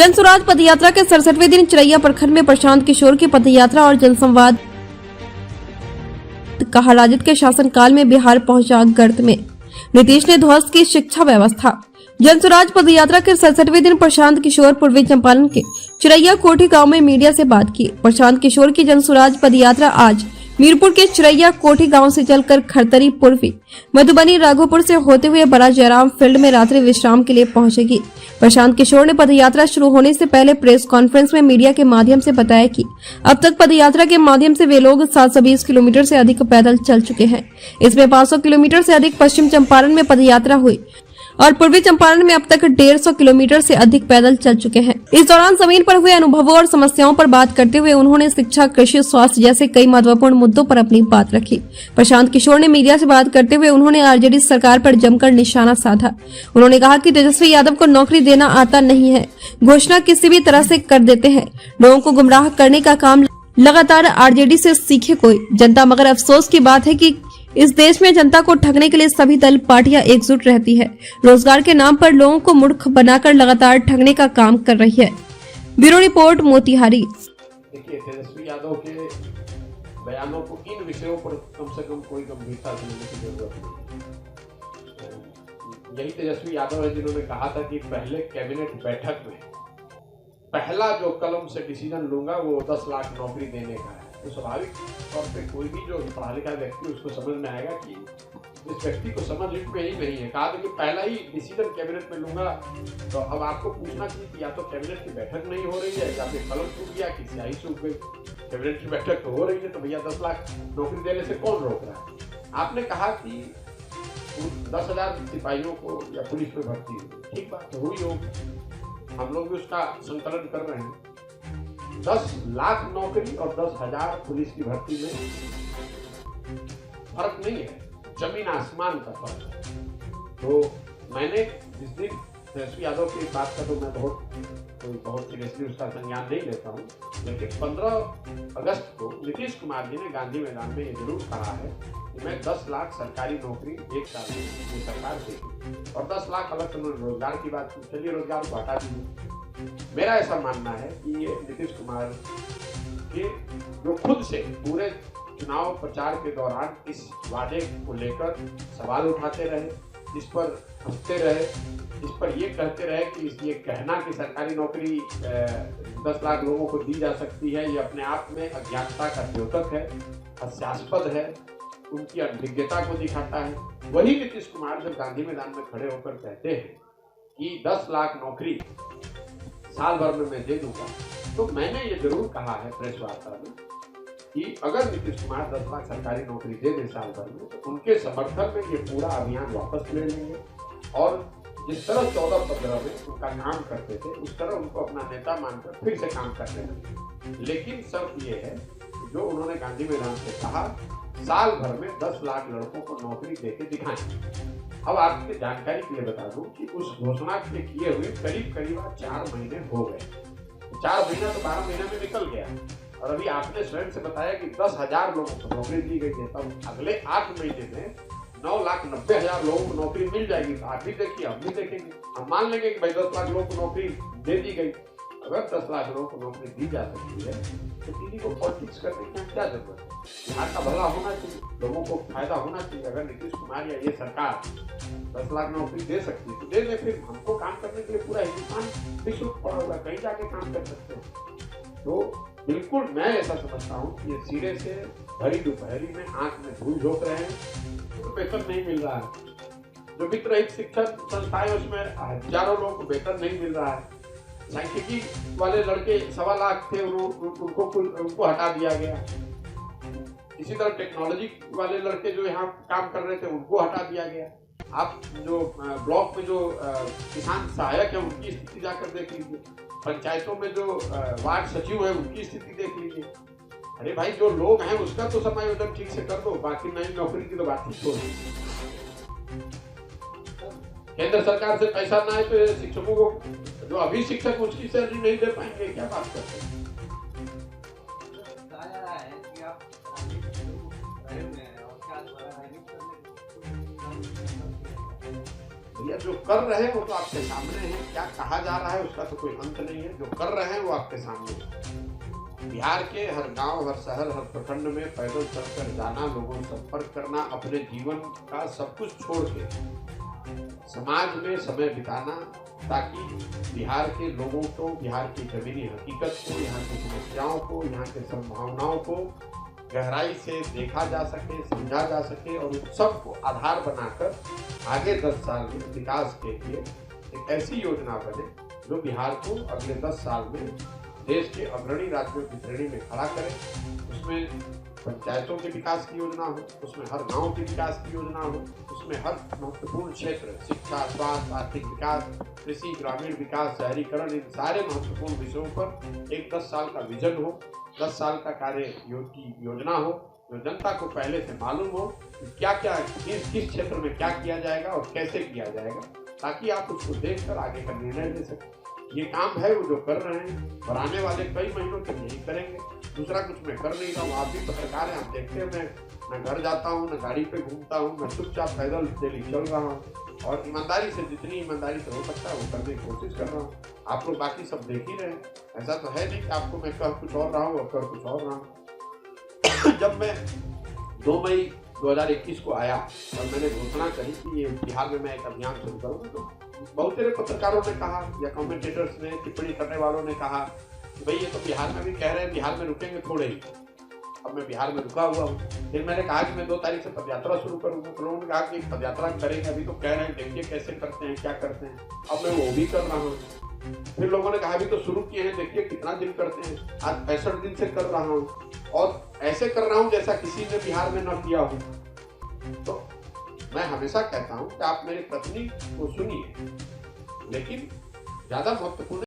जन स्वराज पदयात्रा के 67वें दिन चिरैया प्रखंड में प्रशांत किशोर की पदयात्रा और जनसंवाद कहा। राजद के शासनकाल में बिहार पहुंचा गर्त में, नीतीश ने ध्वस्त की शिक्षा व्यवस्था। जन स्वराज पदयात्रा के 67वें दिन प्रशांत किशोर पूर्वी चंपारण के चिरैया कोठी गांव में मीडिया से बात की। प्रशांत किशोर की जन स्वराज पदयात्रा आज मीरपुर के चिरैया कोठी गांव से चलकर खरतरी, पूर्वी मधुबनी, राघोपुर से होते हुए बड़ा जयराम फील्ड में रात्रि विश्राम के लिए पहुंचेगी। प्रशांत किशोर ने पदयात्रा शुरू होने से पहले प्रेस कॉन्फ्रेंस में मीडिया के माध्यम से बताया कि अब तक पदयात्रा के माध्यम से वे लोग 720 किलोमीटर से अधिक पैदल चल चुके हैं। इसमें 500 किलोमीटर से अधिक पश्चिम चंपारण में पदयात्रा हुई और पूर्वी चंपारण में अब तक 150 किलोमीटर से अधिक पैदल चल चुके हैं। इस दौरान जमीन पर हुए अनुभवों और समस्याओं पर बात करते हुए उन्होंने शिक्षा, कृषि, स्वास्थ्य जैसे कई महत्वपूर्ण मुद्दों पर अपनी बात रखी। प्रशांत किशोर ने मीडिया से बात करते हुए उन्होंने आरजेडी सरकार पर जमकर निशाना साधा। उन्होंने कहा कि तेजस्वी यादव को नौकरी देना आता नहीं है, घोषणा किसी भी तरह से कर देते हैं, लोगों को गुमराह करने का काम लगातार आरजेडी से सीखे कोई जनता। मगर अफसोस की बात है कि इस देश में जनता को ठगने के लिए सभी दल पार्टियां एकजुट रहती है। रोजगार के नाम पर लोगों को मूर्ख बनाकर लगातार ठगने का काम कर रही है। Bureau report, Motihari. देखिए, तेजस्वी यादव के बयानों को इन विषयों पर कम से कम कोई गंभीरता से लेने की जरूरत नहीं। यही तेजस्वी यादव है जिन्होंने कहा था कि पहले कैबिनेट बैठक में पहला जो कलम से डिसीजन लूंगा वो 10 लाख नौकरी देने का है। तो स्वाभाविक तौर पे कोई भी जो पढ़ा लिखा व्यक्ति उसको समझ में आएगा कि इस व्यक्ति को समझ में ही नहीं है। कहा था कि पहला ही डिसीजन कैबिनेट में लूंगा। तो अब आपको पूछना चाहिए कि या तो कैबिनेट की बैठक नहीं हो रही है या फिर कलम टूट गया कि स्याही सूख गई। कैबिनेट की बैठक तो हो रही है, तो भैया 10 लाख नौकरी देने से कौन रोक रहा है। आपने कहा कि 10,000 सिपाहियों को या पुलिस में भर्ती हुई, ठीक बात हुई हो, हम लोग भी उसका संकलन कर रहे हैं। 10 लाख नौकरी और 10,000 पुलिस की भर्ती में फर्क नहीं है, जमीन आसमान का फर्क है। तो मैंने जिस दिन तेजस्वी यादव की बात का तो मैं बहुत सीरियसली उसका संज्ञान नहीं लेता हूँ, लेकिन 15 अगस्त को नीतीश कुमार जी ने गांधी मैदान में ये जरूर कहा है कि मैं 10 लाख सरकारी नौकरी एक साल में ये सरकार देगी और 10 लाख अलग से रोजगार की बात की। चलिए रोजगार को हटा दीजिए। मेरा ऐसा मानना है कि ये नीतीश कुमार के जो खुद से पूरे चुनाव प्रचार के दौरान इस वादे को लेकर सवाल उठाते रहे, इस पर हंसते रहे, इस पर ये कहते रहे कि ये कहना कि सरकारी नौकरी 10 लाख लोगों को दी जा सकती है, ये अपने आप में अज्ञानता का द्योतक है, हास्यास्पद है, उनकी अनभिज्ञता को दिखाता है। वही नीतीश कुमार जब गांधी मैदान में खड़े होकर कहते हैं कि 10 लाख नौकरी साल भर में मैं दे दूंगा, तो मैंने ये जरूर कहा है प्रेस वार्ता में कि अगर नीतीश कुमार 10 लाख सरकारी नौकरी दे दें साल भर में, तो उनके समर्थन में ये पूरा अभियान वापस ले लेंगे और जिस तरह 14-15 में उनका काम करते थे उस तरह उनको अपना नेता मानकर फिर से काम करने लगे। लेकिन शर्त ये है कि जो उन्होंने गांधी मैदान से कहा, साल भर में 10 लाख लड़कों को नौकरी देके दिखाएं। अब आपकी जानकारी के लिए बता दूं कि उस घोषणा के किए हुए करीब 4 महीने हो गए। 4 महीना तो 12 महीने में निकल गया और अभी आपने स्वयं से बताया कि 10,000 लोगों को नौकरी दी गई है। तब अगले 8 महीने में 9,90,000 लोगों को नौकरी मिल जाएगी। तो आप भी देखिए, हम भी देखेंगे, हम मान लेंगे कि भाई 10 लाख लोगों को नौकरी दे दी गई। अगर 10 लाख लोगों को नौकरी दी जा सकती है तो किसी को पॉलिटिक्स करने की क्या जरूरत है। यहाँ का भला होना चाहिए, लोगों को फायदा होना चाहिए। अगर नीतीश कुमार या ये सरकार 10 लाख नौकरी दे सकती है तो दे दे, फिर हमको काम करने के लिए पूरा हिंदुस्तान विश्व पड़ा होगा, कहीं जाके काम कर सकते हैं। तो बिल्कुल मैं ऐसा समझता हूँ कि ये सिरे से भरी दोपहरी में आंख में धूल झोंक रहे हैं, तो वेतन नहीं मिल रहा है। जो वित्त रहित शिक्षण संस्थाएं उसमें हजारों लोगों को वेतन नहीं मिल रहा है। सांख्यिकी वाले लड़के 1.25 लाख थे, उनको हटा दिया गया। इसी तरह टेक्नोलॉजी वाले लड़के जो यहाँ काम कर रहे थे उनको हटा दिया गया। आप जो ब्लॉक में जो किसान सहायक है उनकी स्थिति जाकर देख लीजिए, पंचायतों में जो वार्ड सचिव है उनकी स्थिति देख लीजिए। अरे भाई, जो लोग हैं उसका तो समायोजन ठीक से कर दो, बाकी नई नौकरी की तो बात ही छोड़ दो। केंद्र सरकार से पैसा ना आए तो शिक्षकों को, जो अभी शिक्षक उसकी सैलरी नहीं दे पाएंगे, क्या बात करते हैं। भैया जो कर रहे हैं वो तो आपके सामने है, क्या कहा जा रहा है उसका तो कोई अंत नहीं है। जो कर रहे हैं वो आपके सामने है। बिहार के हर गांव, हर शहर, हर प्रखंड में पैदल चलकर जाना, लोगों से संपर्क करना, अपने जीवन का सब कुछ छोड़ के समाज में समय बिताना, ताकि बिहार के लोगों को, बिहार की जमीनी हकीकत को, यहाँ की समस्याओं को, यहाँ के संभावनाओं को गहराई से देखा जा सके, समझा जा सके और उन सबको आधार बनाकर आगे 10 साल में विकास के लिए एक ऐसी योजना बने जो बिहार को अगले 10 साल में देश के अग्रणी राज्यों की श्रेणी में खड़ा करे। उसमें पंचायतों के विकास की योजना हो, उसमें हर गांव के विकास की योजना हो, उसमें हर महत्वपूर्ण क्षेत्र, शिक्षा, स्वास्थ्य, आर्थिक विकास, कृषि, ग्रामीण विकास, शहरीकरण, इन सारे महत्वपूर्ण विषयों पर एक 10 साल का विजन हो, 10 साल का कार्य की योजना हो, जो जनता को पहले से मालूम हो कि क्या क्या किस क्षेत्र में क्या किया जाएगा और कैसे किया जाएगा, ताकि आप उसको देखकर आगे का निर्णय ले सकें। ये काम है वो जो कर रहे हैं और आने वाले कई महीनों तक यही करेंगे। दूसरा कुछ मैं कर नहीं रहा हूँ। आप भी पत्रकार हैं, आप देखते हैं मैं घर जाता हूँ, मैं गाड़ी पे घूमता हूँ, मैं चुपचाप पैदल डेली चल रहा हूँ और ईमानदारी से, जितनी ईमानदारी से हो सकता है वो करने की कोशिश कर रहा हूँ। आप लोग बाकी सब देख ही रहे हैं। ऐसा तो है नहीं कि आपको मैं कह कुछ और रहा हूँ और कर कुछ और रहा हूँ। जब मैं 2 मई 2021 को आया और मैंने घोषणा करी कि ये बिहार में मैं एक अभियान शुरू करूँगा, तो बहुत सारे पत्रकारों ने कहा या कमेंटेटर्स ने, टिप्पणी करने वालों ने कहा कि भाई ये तो बिहार में भी कह रहे हैं, बिहार में रुकेंगे थोड़े ही। अब मैं बिहार में रुका हुआ हूँ। फिर मैंने कहा कि मैं 2 तारीख से पदयात्रा शुरू करूँगा, तो लोगों ने कहा कि पदयात्रा करेंगे, अभी तो कह रहे हैं, देखिए कैसे करते हैं, क्या करते हैं। अब मैं वो भी कर रहा हूँ। फिर लोगों ने कहा अभी तो शुरू किए हैं, देखिए कितना दिन करते हैं। आज 65 दिन से कर रहा हूँ और ऐसे कर रहा हूँ जैसा किसी ने बिहार में न किया हो। तो मैं हमेशा कहता हूँ कि आप मेरी पत्नी को सुनिए, लेकिन ज्यादा महत्वपूर्ण